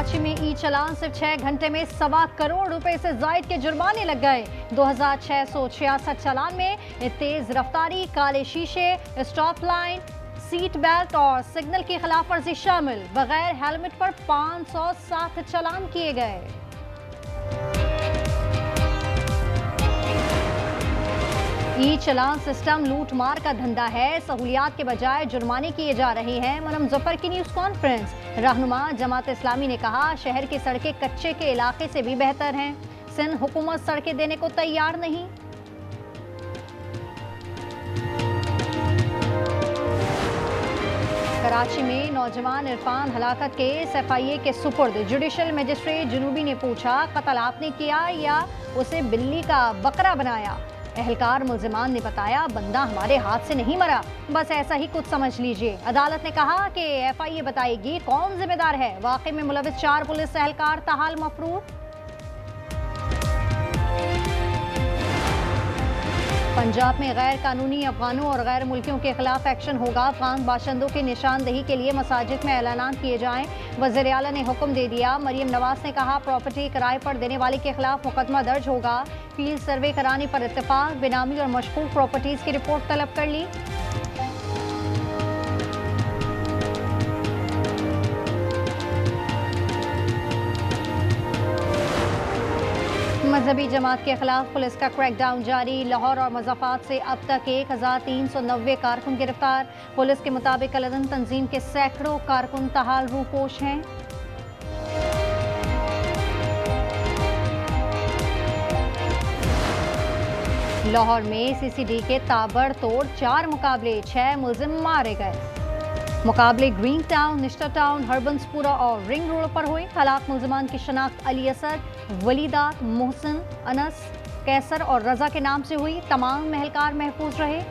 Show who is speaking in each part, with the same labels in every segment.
Speaker 1: कराची में ई चालान सिर्फ 6 घंटे में 1.25 करोड़ रुपए से जायद के जुर्माने लग गए। 2666 चालान में तेज रफ्तारी, काले शीशे, स्टॉप लाइन, सीट बेल्ट और सिग्नल की खिलाफवर्जी शामिल। बगैर हेलमेट पर 507 चालान किए गए। ई चालान सिस्टम लूट मार का धंधा है। सहूलियात के बजाय जुर्माने किए जा रहे हैं। मरम जफर की न्यूज कॉन्फ्रेंस। रहनुमा जमात इस्लामी ने कहा, शहर की सड़कें कच्चे के इलाके से भी बेहतर हैं। सिंध हुकूमत सड़कें देने को तैयार नहीं। कराची में नौजवान इरफान हलाकत केस FIA के सुपुर्द। जुडिशल मजिस्ट्रेट जुनूबी ने पूछा, कत्ल आपने किया या उसे बिल्ली का बकरा बनाया? एहलकार मुल्जिमान ने बताया, बंदा हमारे हाथ से नहीं मरा, बस ऐसा ही कुछ समझ लीजिए। अदालत ने कहा कि FIA बताएगी कौन जिम्मेदार है। वाकई में मुलविस 4 पुलिस एहलकार ताहाल मफरूर। पंजाब में गैर कानूनी अफगानों और गैर मुल्कियों के खिलाफ एक्शन होगा। अफगान बाशिंदों की निशानदही के लिए मसाजिद में ऐलान किए जाएं। वज़ीर आला ने हुक्म दे दिया। मरियम नवाज ने कहा, प्रॉपर्टी किराए पर देने वाले के खिलाफ मुकदमा दर्ज होगा। फील्ड सर्वे कराने पर इत्तेफाक। बेनामी और मशकूक प्रॉपर्टीज की रिपोर्ट तलब कर ली। मजहबी जमात के खिलाफ पुलिस का क्रैकडाउन जारी। लाहौर और मुज़फ्फराबाद से अब तक 1390 कारकुन गिरफ्तार। पुलिस के मुताबिक कलदन तंजीम के सैकड़ों कारकुन ताहाल रूपोश हैं। लाहौर में CCD के ताबड़तोड़ 4 मुकाबले, 6 मुलजिम मारे गए। मुकाबले ग्रीन टाउन, निश्ता टाउन, हरबंसपुरा और रिंग रोड पर हुए। हलाक मुल्जिमान की शनाख्त अली असद, वलीदात, मोहसिन, अनस, कैसर और रजा के नाम से हुई। तमाम महलकार महफूज रहे।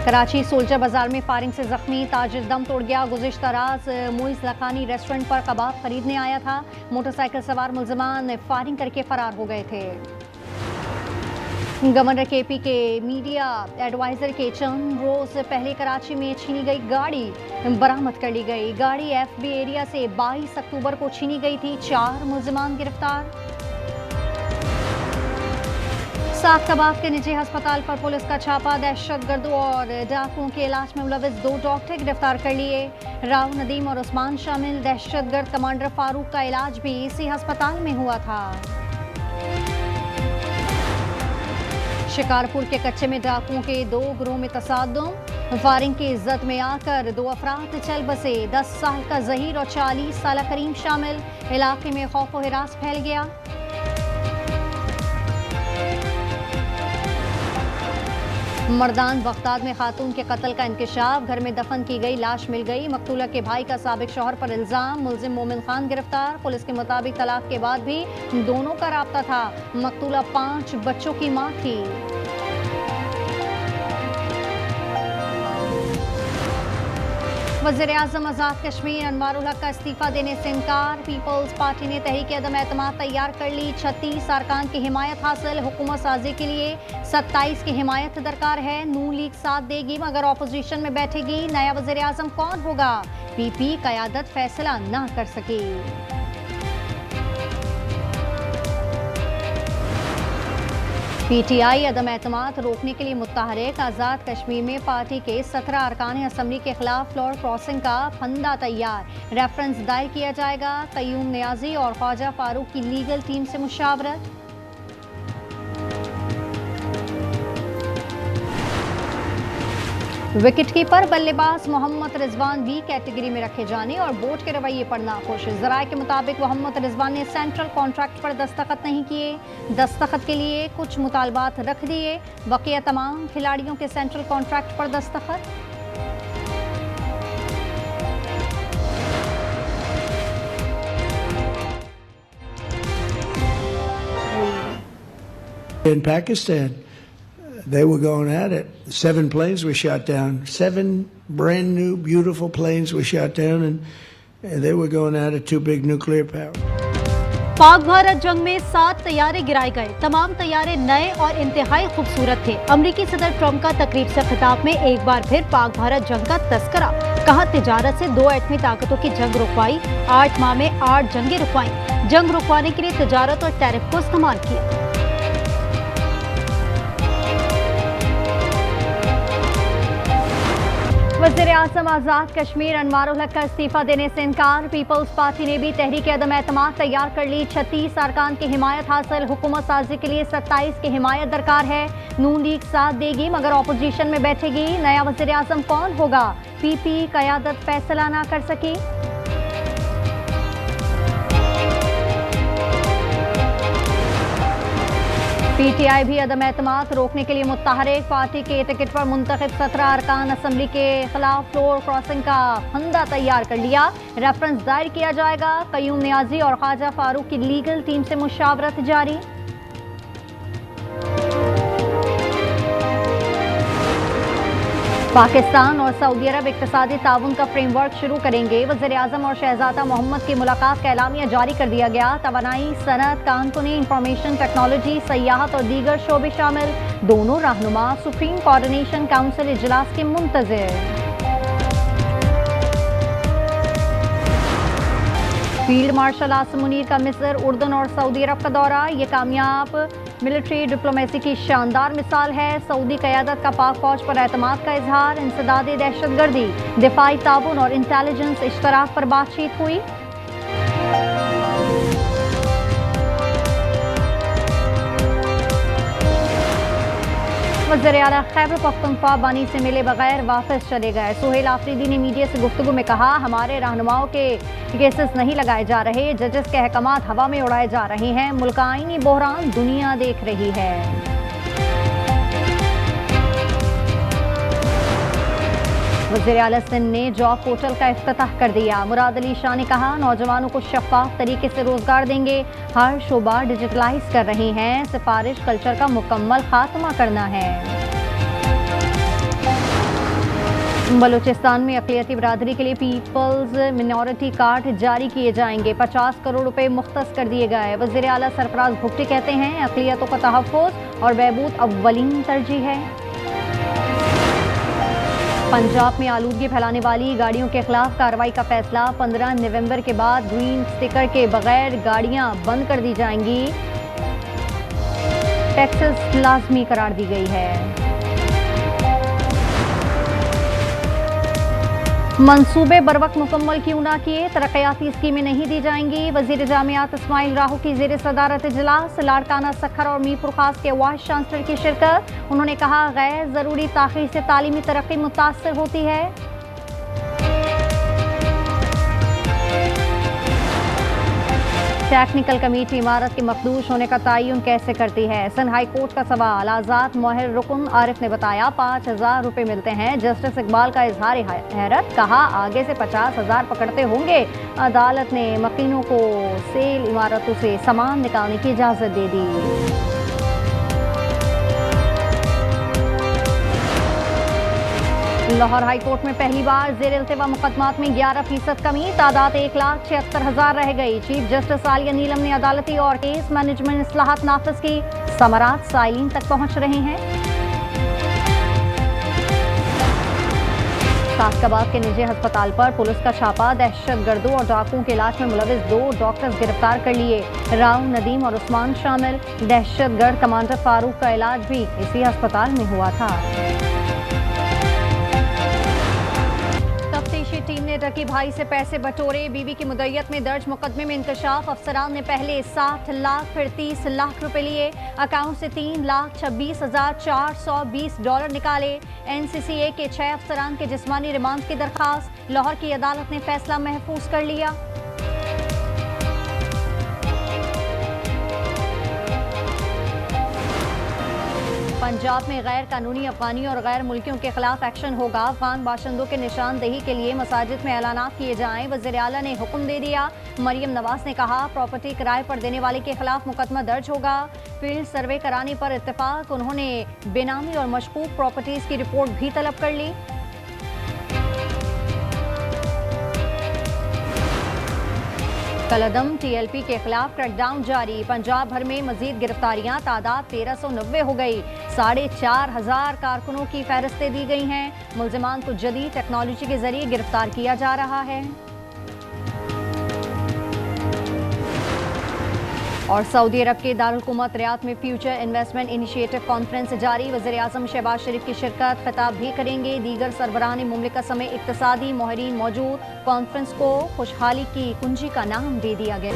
Speaker 1: कराची सोल्जर बाजार में फायरिंग से जख्मी ताजिर दम तोड़ गया। गुज़िश्ता रात मुइज़ लखानी रेस्टोरेंट पर कबाब खरीदने आया था। मोटरसाइकिल सवार मुल्जिमान फायरिंग करके फरार हो गए थे। गवर्नर KP के मीडिया एडवाइजर के चंद रोज पहले कराची में छीनी गई गाड़ी बरामद कर ली गई। गाड़ी FB एरिया से 22 अक्टूबर को छीनी गई थी। 4 मुल्जिमान गिरफ्तार। साख कबाब के निजी अस्पताल पर पुलिस का छापा। दहशतगर्दों और डाकुओं के इलाज में मुलविस 2 डॉक्टर गिरफ्तार कर लिए। राव नदीम और उस्मान शामिल। दहशतगर्द कमांडर फारूक का इलाज भी इसी अस्पताल में हुआ था। शिकारपुर के कच्चे में डाकुओं के 2 गिरोह में तसादुम। फायरिंग की इज्जत में आकर 2 अफराद चल बसे। 10 साल का जहीर और 40 साल करीम शामिल। इलाके में खौफ व हिरास फैल गया। मर्दान बगदाद में खातून के कत्ल का इंकशाफ। घर में दफन की गई लाश मिल गई। मकतूला के भाई का साबिक शौहर पर इल्जाम। मुल्जिम मोमिन खान गिरफ्तार। पुलिस के मुताबिक तलाक के बाद भी दोनों का राब्ता था। मकतूला 5 बच्चों की मां थी। वज़ीर आज़म आज़ाद कश्मीर अनवारुल हक का इस्तीफा देने से इनकार। पीपल्स पार्टी ने तहरीक अदम एतमाद तैयार कर ली। 36 अरकान की हिमायत हासिल। हुकूमत साजी के लिए 27 की हिमायत दरकार है। नून लीग साथ देगी मगर अपोजिशन में बैठेगी। नया वज़ीर आज़म कौन होगा? PP क़यादत फैसला ना कर सकी। PTI अदम एतमाद रोकने के लिए मुत्तहरिक। आज़ाद कश्मीर में पार्टी के 17 अरकान असम्बली के खिलाफ फ्लोर क्रॉसिंग का फंदा तैयार। रेफरेंस दायर किया जाएगा। कयूम नियाजी और ख्वाजा फारूक की लीगल टीम से मुशावरत। विकेट कीपर बल्लेबाज मोहम्मद रिजवान B कैटेगरी में रखे जाने और बोर्ड के रवैये पर नाखुश। ज़राए के मुताबिक मोहम्मद रिजवान ने सेंट्रल कॉन्ट्रैक्ट पर दस्तखत नहीं किए। दस्तखत के लिए कुछ मुतालबात रख दिए। बकिया तमाम खिलाड़ियों के सेंट्रल कॉन्ट्रैक्ट पर दस्तखत।
Speaker 2: In Pakistan, they were going at it. 7 planes were shot down. 7 brand new, beautiful planes were shot down, and they were going at it. 2 big nuclear power.
Speaker 3: Pak Bharat जंग में 7 तैयारे गिराए गए। तमाम तैयारे नए और इंतहाई खूबसूरत थे। अमेरिकी सदर ट्रंप का तकरीब से खिताब में एक बार फिर पाक भारत जंग का तस्करा। कहा तिजारत से 2 एटमी ताकतों की जंग रुकवाई, 8 माह में 8 जंगें रुकवाई। जंग रुकवाने के लिए तिजारत और टैरिफ को इस्तेमाल किया।
Speaker 1: वज़ीर आज़म आज़ाद कश्मीर अनवारुल हक का इस्तीफा देने से इनकार। पीपल्स पार्टी ने भी तहरीक अदम एतमाद तैयार कर ली। 36 अरकान की हिमायत हासिल। हुकूमत साजी के लिए 27 की हिमायत दरकार है। नून लीग साथ देगी मगर ऑपोजिशन में बैठेगी। नया वज़ीर आज़म कौन होगा? पीपी क़यादत फैसला ना कर सकी। पीटीआई भी अदम एतमाद रोकने के लिए मुत्तहरिक। पार्टी के टिकट पर मुंतखब 17 अरकान असम्बली के खिलाफ फ्लोर क्रॉसिंग का फंदा तैयार कर लिया। रेफरेंस दायर किया जाएगा। कयूम नियाजी और ख्वाजा फारूक की लीगल टीम से मुशावरत जारी। पाकिस्तान और सऊदी अरब इक्तिसादी ताउन का फ्रेमवर्क शुरू करेंगे। वज़ीर आज़म और शहजादा मोहम्मद की मुलाकात का एलामिया जारी कर दिया गया। तवानाई, सनत, कानूनी, इंफॉर्मेशन टेक्नोलॉजी, सयाहत और दीगर शोबे शामिल। दोनों रहनुमा सुप्रीम कोऑर्डिनेशन काउंसिल इजलास के मुंतज़िर। फील्ड मार्शल आसिम मुनीर का मिस्र, उर्दन और सऊदी अरब का दौरा। ये कामयाब मिलिट्री डिप्लोमेसी की शानदार मिसाल है। सऊदी क़यादत का पाक फौज पर एतमाद का इजहार। इंसदादी दहशतगर्दी, दिफाई ताउन और इंटेलिजेंस इश्तराक पर बातचीत हुई। वज़ीर आला खैबर पख्तूनख्वा बानी से मिले बगैर वापस चले गए। सुहेल आफरीदी ने मीडिया से गुफ्तगू में कहा, हमारे रहनुमाओं के केसेस नहीं लगाए जा रहे, जजेस के अहकामात हवा में उड़ाए जा रहे हैं। मुल्क आईनी बहरान दुनिया देख रही है। वज़ीर आला सिंध ने जॉब पोर्टल का इफ्तिताह कर दिया। मुराद अली शाह ने कहा, नौजवानों को शफाफ तरीके से रोजगार देंगे। हर शोबा डिजिटलाइज कर रहे हैं। सिफारिश कल्चर का मुकम्मल खात्मा करना है। बलूचिस्तान में अक़लियती बिरादरी के लिए पीपल्स मिनॉरिटी कार्ड जारी किए जाएंगे। 50 करोड़ रुपए मुख्तस कर दिए गए। वज़ीर आला सरफराज भुट्टी कहते हैं, अक़लियतों का तहफ़्फ़ुज़ और बहबूद अव्वलीन तरजीह है। पंजाब में आलूदगी फैलाने वाली गाड़ियों के खिलाफ कार्रवाई का फैसला। 15 नवंबर के बाद ग्रीन स्टिकर के बगैर गाड़ियां बंद कर दी जाएंगी। टैक्सेस लाजमी करार दी गई है। मंसूबे बर वक्त मुकम्मल क्यों ना किए? तरक्याती स्कीमें नहीं दी जाएंगी। वजीर जामियात इस्माइल राहू की ज़ेर सदारत इजलास। लाड़काना सखर और मीरपुर खास के वाइस चांसलर की शिरकत। उन्होंने कहा, गैर ज़रूरी ताख़ीर से तालीमी तरक्की मुतासर होती है। टेक्निकल कमेटी इमारत के मखदूश होने का तयन कैसे करती है? सिंध हाई कोर्ट का सवाल। आज़ाद मोहर रुकन आरिफ ने बताया, 5,000 रुपये मिलते हैं। जस्टिस इकबाल का इजहार हैरत। कहा, आगे से 50,000 पकड़ते होंगे। अदालत ने मकीनों को सेल इमारतों से सामान निकालने की इजाज़त दे दी। लाहौर हाई कोर्ट में पहली बार जेर इल्तिवा मुकदमात में 11% कमी। तादाद 1,76,000 रह गई। चीफ जस्टिस आलिया नीलम ने अदालती और केस मैनेजमेंट इस्लाहात नाफिज की। समरात साइलिन तक पहुंच रहे हैं। शासकाबाद के निजी अस्पताल पर पुलिस का छापा। दहशतगर्दों और डाकुओं के इलाज में मुलविस 2 डॉक्टर्स गिरफ्तार कर लिए। राव, नदीम और उस्मान शामिल। दहशतगर्द कमांडर फारूक का इलाज भी इसी अस्पताल में हुआ था। टीम ने रकी भाई से पैसे बटोरे। बीवी की मुद्दत में दर्ज मुकदमे में इंकशाफ। अफसरान ने पहले 60 लाख फिर 30 लाख रुपए लिए। अकाउंट से 3,26,420 डॉलर निकाले। NCCA के 6 अफसरान के जिस्मानी रिमांड की दरखास्त। लाहौर की अदालत ने फैसला महफूज कर लिया। पंजाब में गैर कानूनी अफगानी और गैर मुल्कियों के खिलाफ एक्शन होगा। अफगान बाशिंदों के निशानदेही के लिए मसाजिद में ऐलानात किए जाएं। वज़ीर आला ने हुक्म दे दिया। मरियम नवाज ने कहा, प्रॉपर्टी किराए पर देने वाले के खिलाफ मुकदमा दर्ज होगा। फील्ड सर्वे कराने पर इत्तेफाक। उन्होंने बेनामी और मशकूक प्रॉपर्टीज की रिपोर्ट भी तलब कर ली। कलअदम टीएलपी के खिलाफ क्रैकडाउन जारी। पंजाब भर में मजीद गिरफ्तारियां, तादाद 1390 हो गई। 4500 कारकुनों की फहरिस्तें दी गई हैं। मुल्जिमान को जदीद टेक्नोलॉजी के जरिए गिरफ्तार किया जा रहा है। और सऊदी अरब के दारुल हुकूमत रियाद में फ्यूचर इन्वेस्टमेंट इनिशिएटिव कॉन्फ्रेंस जारी। वज़ीर आज़म शहबाज शरीफ की शिरकत, खिताब भी करेंगे। दीगर सरबराहान मुमलिकत समेत इक्तसादी माहिरीन मौजूद। कॉन्फ्रेंस को खुशहाली की कुंजी का नाम दे दिया गया।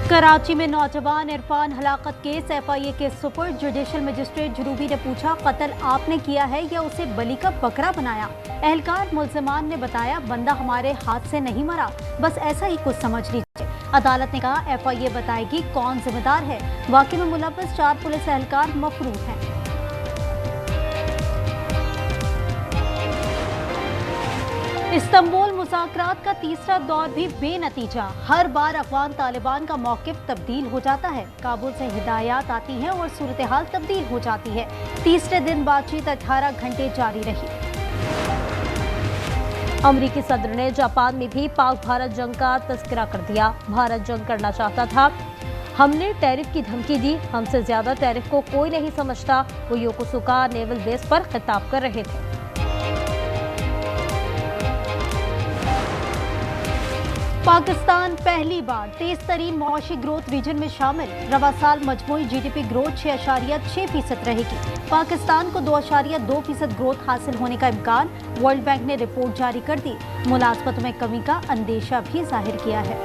Speaker 3: कराची में नौजवान इरफान हलाकत केस FIA के सुपर जुडिशल मजिस्ट्रेट जुनूबी ने पूछा, कत्ल आपने किया है या उसे बलि का बकरा बनाया? एहलकार मुल्जिमान ने बताया, बंदा हमारे हाथ से नहीं मरा, बस ऐसा ही कुछ समझ लीजिए। अदालत ने कहा, FIA बताएगी कौन जिम्मेदार है। वाकई में मुलव्वस 4 पुलिस एहलकार मफरूर हैं। इस्तांबुल मुज़ाकरात का तीसरा दौर भी बेनतीजा। हर बार अफ़गान तालिबान का मौक़िफ़ तब्दील हो जाता है। काबुल से हिदायत आती हैं और सूरत हाल तब्दील हो जाती है। तीसरे दिन बातचीत 18 घंटे जारी रही। अमरीकी सदर ने जापान में भी पाक भारत जंग का तज़किरा कर दिया। भारत जंग करना चाहता था, हमने टैरिफ की धमकी दी, हमसे ज्यादा टैरिफ को कोई नहीं समझता। वो योकोसुका नेवल बेस पर खिताब कर रहे थे। पाकिस्तान पहली बार तेज तरीन मौशी ग्रोथ रीजन में शामिल। रवा साल मजमूई GDP ग्रोथ 6.6% रहेगी। पाकिस्तान को 2.2% ग्रोथ हासिल होने का इम्कान। वर्ल्ड बैंक ने रिपोर्ट जारी कर दी। मुलाजमतों में कमी का अंदेशा भी जाहिर किया है।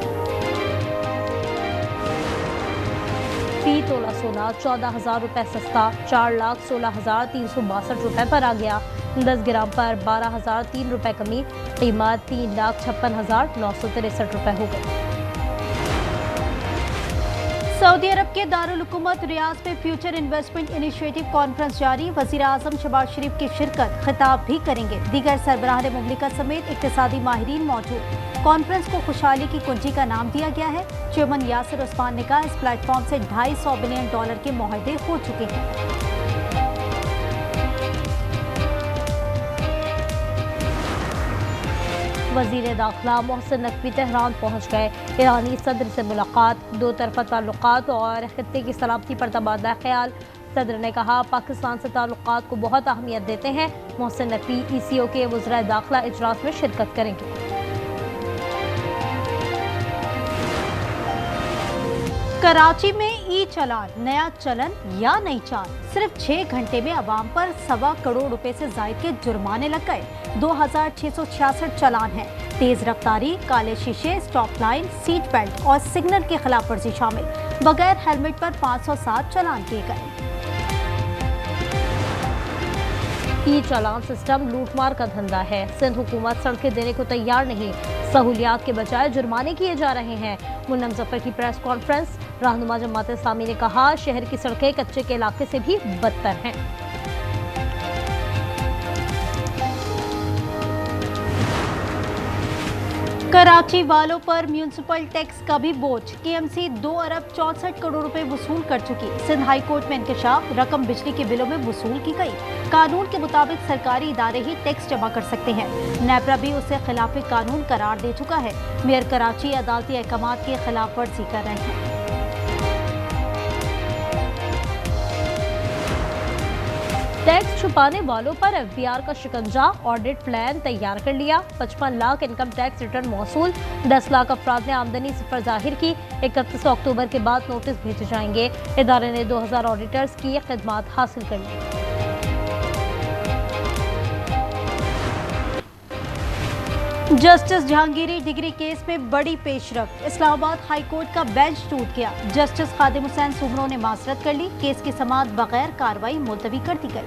Speaker 3: फी तोला सोना 14,000 रुपए सस्ता, 4,16,362 रुपए पर आ गया। 10 ग्राम पर 12,003 रुपए कमी, कीमत 3,56,963 रुपए हो गई। सऊदी अरब के दारुल हुकूमत रियाद में फ्यूचर इन्वेस्टमेंट इनिशिएटिव कॉन्फ्रेंस जारी। वज़ीर आज़म शहबाज शरीफ की शिरकत, खिताब भी करेंगे। दीगर सरबराहान मुमलिकत समेत इक्तिसादी माहिरीन मौजूद। कॉन्फ्रेंस को खुशहाली की कुंजी का नाम दिया गया है। चेयरमैन यासिर उस्मान ने कहा, इस प्लेटफॉर्म से $250 बिलियन के मुआहदे हो चुके हैं। वज़ीर दाखिला मोहसिन नकवी तेहरान पहुँच गए। ईरानी सदर से मुलाकात, 2 तरफ़ा ताल्लुकात और खित्ते की सलामती पर तबादला ख्याल। सदर ने कहा, पाकिस्तान से ताल्लुकात को बहुत अहमियत देते हैं। मोहसिन नकवी ECO के वज़राए दाखिला इजलास में शिरकत करेंगे। कराची में ई-चालान नया चलन या नई चाल। सिर्फ 6 घंटे में अवाम पर 1.25 करोड़ रुपए से जायद के जुर्माने लग गए। 2,666 चालान हैं। तेज रफ्तारी, काले शीशे, स्टॉप लाइन, सीट बेल्ट और सिग्नल की खिलाफ वर्जी शामिल। बगैर हेलमेट पर 507 चालान किए गए। ई-चालान सिस्टम लूटमार का धंधा है। सिंध हुकूमत सड़कें देने को तैयार नहीं, सहूलियात के बजाय जुर्माने किए जा रहे हैं। मुन्नम जफर की प्रेस कॉन्फ्रेंस। रहनुमा जमात इस्लामी ने कहा, शहर की सड़कें कच्चे के इलाके से भी बदतर हैं। कराची वालों पर म्यूनिसिपल टैक्स का भी बोझ। KMC 2 अरब 64 करोड़ रुपए वसूल कर चुकी। सिंध हाई कोर्ट में इंकशाफ, रकम बिजली के बिलों में वसूल की गई। कानून के मुताबिक सरकारी इदारे ही टैक्स जमा कर सकते हैं। नेपरा भी उसे खिलाफ कानून करार दे चुका है। मेयर कराची अदालती अहकामात की खिलाफ वर्जी कर रहे हैं। टैक्स छुपाने वालों पर FBR का शिकंजा, ऑडिट प्लान तैयार कर लिया। 55 लाख इनकम टैक्स रिटर्न मौसूल। 10 लाख अफराद ने आमदनी सिफर जाहिर की। 31 अक्टूबर के बाद नोटिस भेजे जाएंगे। इदारे ने 2000 ऑडिटर्स की खिदमात हासिल कर ली। जस्टिस जहांगीरी डिग्री केस में बड़ी पेशरफ। इस्लामाबाद हाई कोर्ट का बेंच टूट गया। जस्टिस खादिम हुसैन सुमरो ने माजरत कर ली। केस की समाअत बगैर कार्रवाई मुलतवी कर दी गई।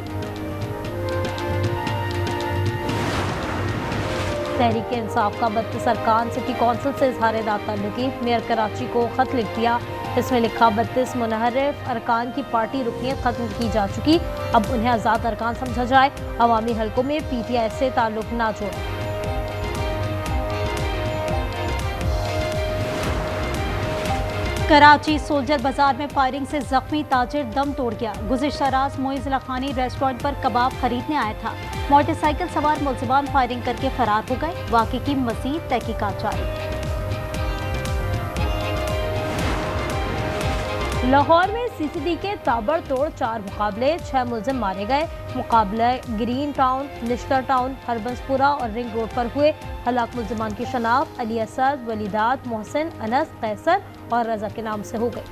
Speaker 3: तहरीक इंसाफ का 32 अरकान सिटी कौंसिल से इजहार ताल्लुकी। मेयर कराची को खत लिख दिया। इसमें लिखा, 32 मुनहरफ अरकान की पार्टी रुकनीत खत्म की जा चुकी, अब उन्हें आज़ाद अरकान समझा जाए। अवामी हलकों में PTI से ताल्लुक ना जोड़े। कराची सोल्जर बाजार में फायरिंग से जख्मी ताजिर दम तोड़ गया। गुज़िश्ता रात मोइज़ लखानी रेस्टोरेंट पर कबाब खरीदने आया था। मोटरसाइकिल सवार मुल्जिमान फायरिंग करके फरार हो गए। वाक़े की मज़ीद तहकीकात जारी। लाहौर में सीसीडी के ताबड़तोड़ 4 मुकाबले, 6 मुलजिम मारे गए। मुकाबले green town, Nishtar town, Harbanspura और रिंग रोड पर हुए। हलाक मुलजिमान की शनाख्त अली असद, वलीदात, मोहसिन, अनस, कैसर और रजा के नाम से हो गई।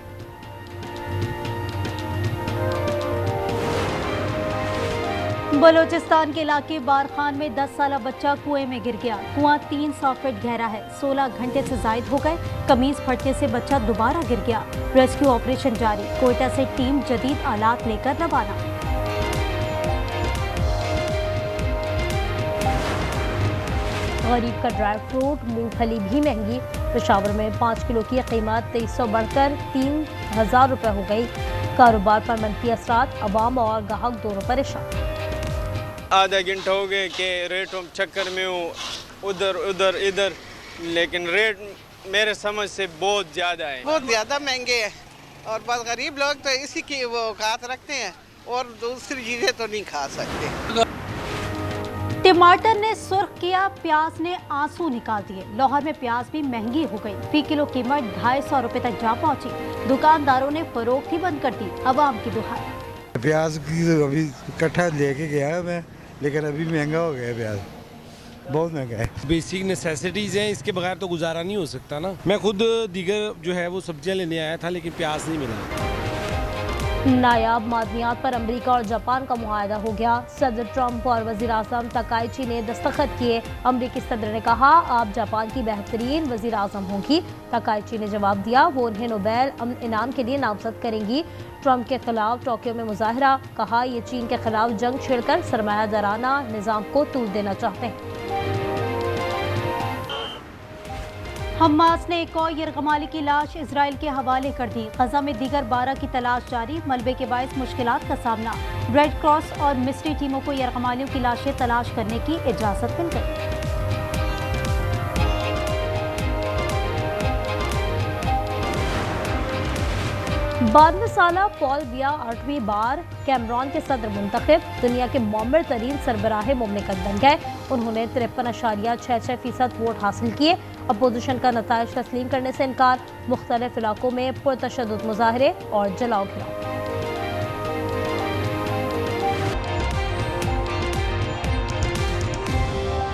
Speaker 3: बलोचिस्तान के इलाके बारखान में 10 साला बच्चा कुएं में गिर गया। कुआं 300 फीट गहरा है। 16 घंटे से जायद हो गए। कमीज फटने से बच्चा दोबारा गिर गया। रेस्क्यू ऑपरेशन जारी। कोयटा से टीम जदीद आलात लेकर रवाना। गरीब का ड्राई फ्रूट, मूंगफली भी महंगी। पेशावर में 5 किलो की कीमत 2300 बढ़कर 3000 रुपये हो गई। कारोबार पर मनफी असरात, अवाम और ग्राहक दोनों परेशान।
Speaker 4: आधा घंटा हो गए कि रेटों चक्कर में हूँ, उधर उधर इधर, लेकिन रेट मेरे समझ से बहुत ज़्यादा है।
Speaker 5: बहुत ज़्यादा महंगे हैं और बस गरीब लोग तो इसी की वो औकात रखते हैं और दूसरी चीज़ें तो नहीं खा सकते।
Speaker 3: टमाटर ने सुर्ख किया, प्याज ने आंसू निकाल दिए। लाहौर में प्याज भी महंगी हो गई। फी किलो कीमत 250 रुपए तक जा पहुंची। दुकानदारों ने फरोख्त ही बंद कर दी। अवाम की दुहाई।
Speaker 6: प्याज की तो अभी कट्ठा लेके गया मैं, लेकिन अभी महंगा हो गया प्याज, बहुत महंगा है।
Speaker 7: बेसिक नेसेसिटीज़ हैं, इसके बगैर तो गुजारा नहीं हो सकता ना। मैं खुद दीगर जो है वो सब्जियां लेने आया था, लेकिन प्याज नहीं मिला।
Speaker 3: नायाब मादनियात पर अमेरिका और जापान का मुआहदा हो गया। सदर ट्रंप और वज़ीर आज़म तकाइची ने दस्तखत किए। अमेरिकी सदर ने कहा, आप जापान की बेहतरीन वज़ीर आज़म होंगी। तकाइची ने जवाब दिया, वो उन्हें नोबेल अमन इनाम के लिए नामजद करेंगी। ट्रंप के खिलाफ टोक्यो में मुजाहरा। कहा, ये चीन के खिलाफ जंग छेड़कर सरमायादाराना निज़ाम को तूल देना चाहते हैं। हमास ने एक और यरगमाली की लाश इजराइल के हवाले कर दी। गजा में दीगर 12 की तलाश जारी। मलबे के बायस मुश्किलात का सामना। रेड क्रॉस और मिस्ट्री टीमों को यरगमालियों की लाशें तलाश करने की इजाजत मिल गई। 92 साला पॉल बिया 8वीं बार कैमरून के सदर मुंतखब। दुनिया के मौमर तरीन सरबराह मुमलिकत बन गए। उन्होंने 53.66% वोट हासिल किए। अपोजिशन का नताइज तस्लीम करने से इनकार। मुख्तलिफ इलाकों में पुरतशद्दुद मुजाहरे और जलाओ घिराव।